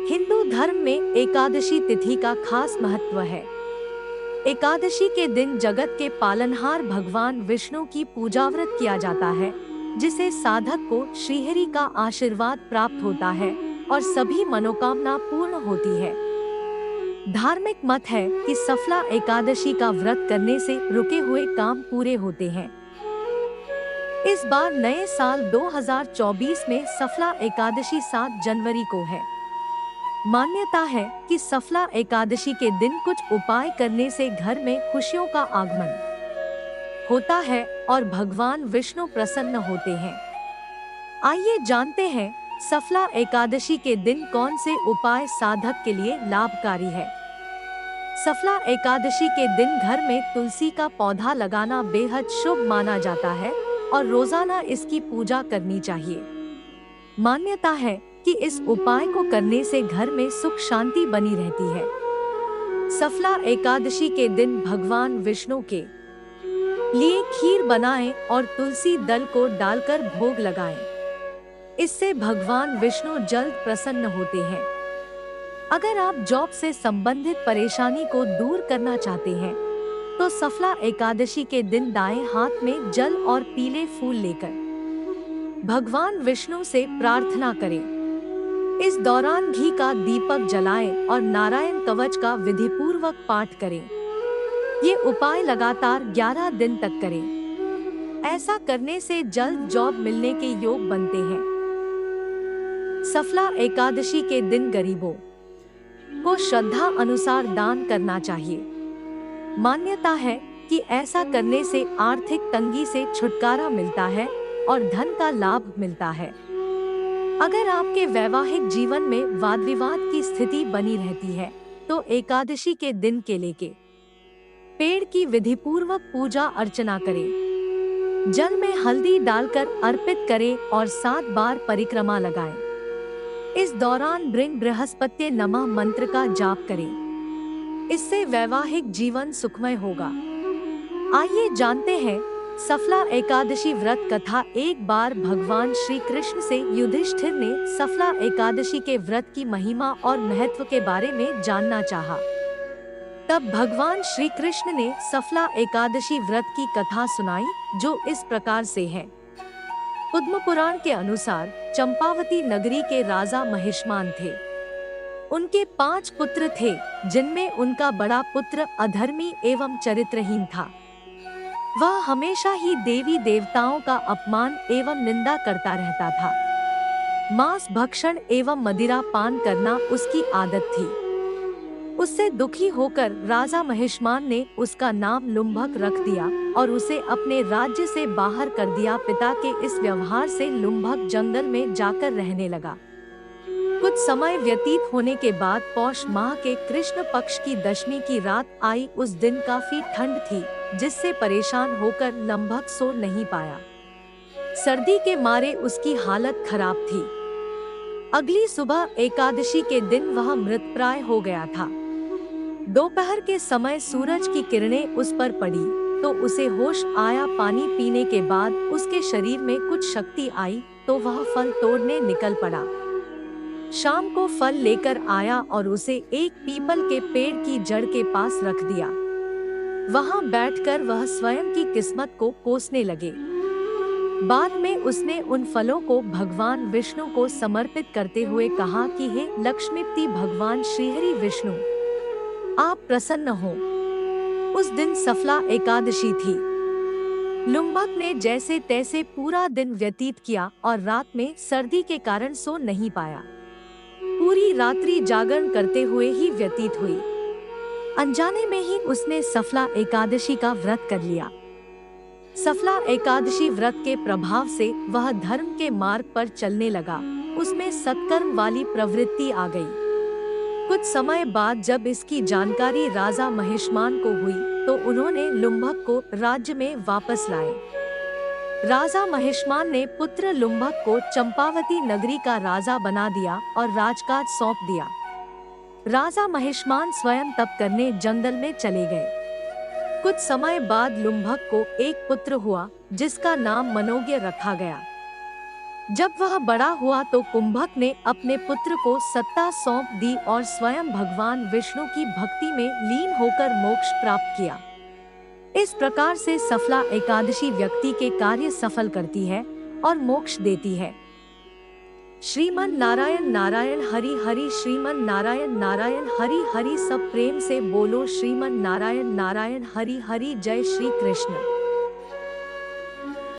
हिंदू धर्म में एकादशी तिथि का खास महत्व है। एकादशी के दिन जगत के पालनहार भगवान विष्णु की पूजा व्रत किया जाता है, जिसे साधक को श्रीहरि का आशीर्वाद प्राप्त होता है और सभी मनोकामना पूर्ण होती है। धार्मिक मत है कि सफला एकादशी का व्रत करने से रुके हुए काम पूरे होते हैं। इस बार नए साल 2024 में सफला एकादशी 7 जनवरी को है। मान्यता है कि सफला एकादशी के दिन कुछ उपाय करने से घर में खुशियों का आगमन होता है और भगवान विष्णु प्रसन्न होते हैं। आइए जानते हैं सफला एकादशी के दिन कौन से उपाय साधक के लिए लाभकारी है। सफला एकादशी के दिन घर में तुलसी का पौधा लगाना बेहद शुभ माना जाता है और रोजाना इसकी पूजा करनी चाहिए। मान्यता है कि इस उपाय को करने से घर में सुख शांति बनी रहती है। सफला एकादशी के दिन भगवान विष्णु के लिए खीर बनाएं और तुलसी दल को डालकर भोग लगाएं। इससे भगवान विष्णु जल्द प्रसन्न होते हैं। अगर आप जॉब से संबंधित परेशानी को दूर करना चाहते हैं, तो सफला एकादशी के दिन दाएं हाथ में जल और पीले फूल लेकर भगवान विष्णु से प्रार्थना करें। इस दौरान घी का दीपक जलाएं और नारायण कवच का विधिपूर्वक पाठ करें। ये उपाय लगातार 11 दिन तक करें। ऐसा करने से जल्द जॉब मिलने के योग बनते हैं। सफला एकादशी के दिन गरीबों को श्रद्धा अनुसार दान करना चाहिए। मान्यता है कि ऐसा करने से आर्थिक तंगी से छुटकारा मिलता है और धन का लाभ मिलता है। अगर आपके वैवाहिक जीवन में वाद विवाद की स्थिति बनी रहती है, तो एकादशी के दिन केले के पेड़ की विधिपूर्वक पूजा अर्चना करें। जल में हल्दी डालकर अर्पित करें और 7 बार परिक्रमा लगाएं। इस दौरान ब्रिंग बृहस्पत्ये नमः मंत्र का जाप करें। इससे वैवाहिक जीवन सुखमय होगा। आइए जानते हैं सफला एकादशी व्रत कथा। एक बार भगवान श्री कृष्ण से युधिष्ठिर ने सफला एकादशी के व्रत की महिमा और महत्व के बारे में जानना चाहा। तब भगवान श्री कृष्ण ने सफला एकादशी व्रत की कथा सुनाई, जो इस प्रकार से है। पद्म पुराण के अनुसार चंपावती नगरी के राजा महिष्मान थे। उनके 5 पुत्र थे, जिनमें उनका बड़ा पुत्र अधर्मी एवं चरित्रहीन था। वह हमेशा ही देवी देवताओं का अपमान एवं निंदा करता रहता था। मांस भक्षण एवं मदिरा पान करना उसकी आदत थी। उससे दुखी होकर राजा महिष्मान ने उसका नाम लुम्भक रख दिया और उसे अपने राज्य से बाहर कर दिया। पिता के इस व्यवहार से लुम्भक जंगल में जाकर रहने लगा। कुछ समय व्यतीत होने के बाद पौष माह के कृष्ण पक्ष की दशमी की रात आई। उस दिन काफी ठंड थी, जिससे परेशान होकर लुम्भक सो नहीं पाया। सर्दी के मारे उसकी हालत खराब थी। अगली सुबह एकादशी के दिन वह मृतप्राय हो गया था। दोपहर के समय सूरज की किरणें उस पर पड़ी तो उसे होश आया। पानी पीने के बाद उसके शरीर में कुछ शक्ति आई तो वह फल तोड़ने निकल पड़ा। शाम को फल लेकर आया और उसे एक पीपल के पेड़ की जड़ के पास रख दिया। वहां बैठकर वह स्वयं की किस्मत को कोसने लगे। बाद में उसने उन फलों को भगवान विष्णु को समर्पित करते हुए कहा कि हे लक्ष्मीपति भगवान श्रीहरि विष्णु, आप प्रसन्न हो। उस दिन सफला एकादशी थी। लुम्भक ने जैसे तैसे पूरा दिन व्यतीत किया और रात में सर्दी के कारण सो नहीं पाया। पूरी रात्रि जागरण करते हुए ही व्यतीत हुई। अनजाने में ही उसने सफला एकादशी का व्रत कर लिया। सफला एकादशी व्रत के प्रभाव से वह धर्म के मार्ग पर चलने लगा। उसमें सत्कर्म वाली प्रवृत्ति आ गई। कुछ समय बाद जब इसकी जानकारी राजा महिष्मान को हुई तो उन्होंने लुम्भक को राज्य में वापस लाए। राजा महिष्मान ने पुत्र लुम्भक को चंपावती नगरी का राजा बना दिया और राजकाज सौंप दिया। राजा महिष्मान स्वयं तप करने जंगल में चले गए। कुछ समय बाद लुम्भक को एक पुत्र हुआ, जिसका नाम मनोज्ञ रखा गया। जब वह बड़ा हुआ तो कुंभक ने अपने पुत्र को सत्ता सौंप दी और स्वयं भगवान विष्णु की भक्ति में लीन होकर मोक्ष प्राप्त किया। इस प्रकार से सफला एकादशी व्यक्ति के कार्य सफल करती है और मोक्ष देती है। श्रीमन नारायण नारायण हरि हरि, श्रीमन नारायण नारायण हरि हरि। सब प्रेम से बोलो श्रीमन नारायण नारायण हरि हरि। जय श्री कृष्ण।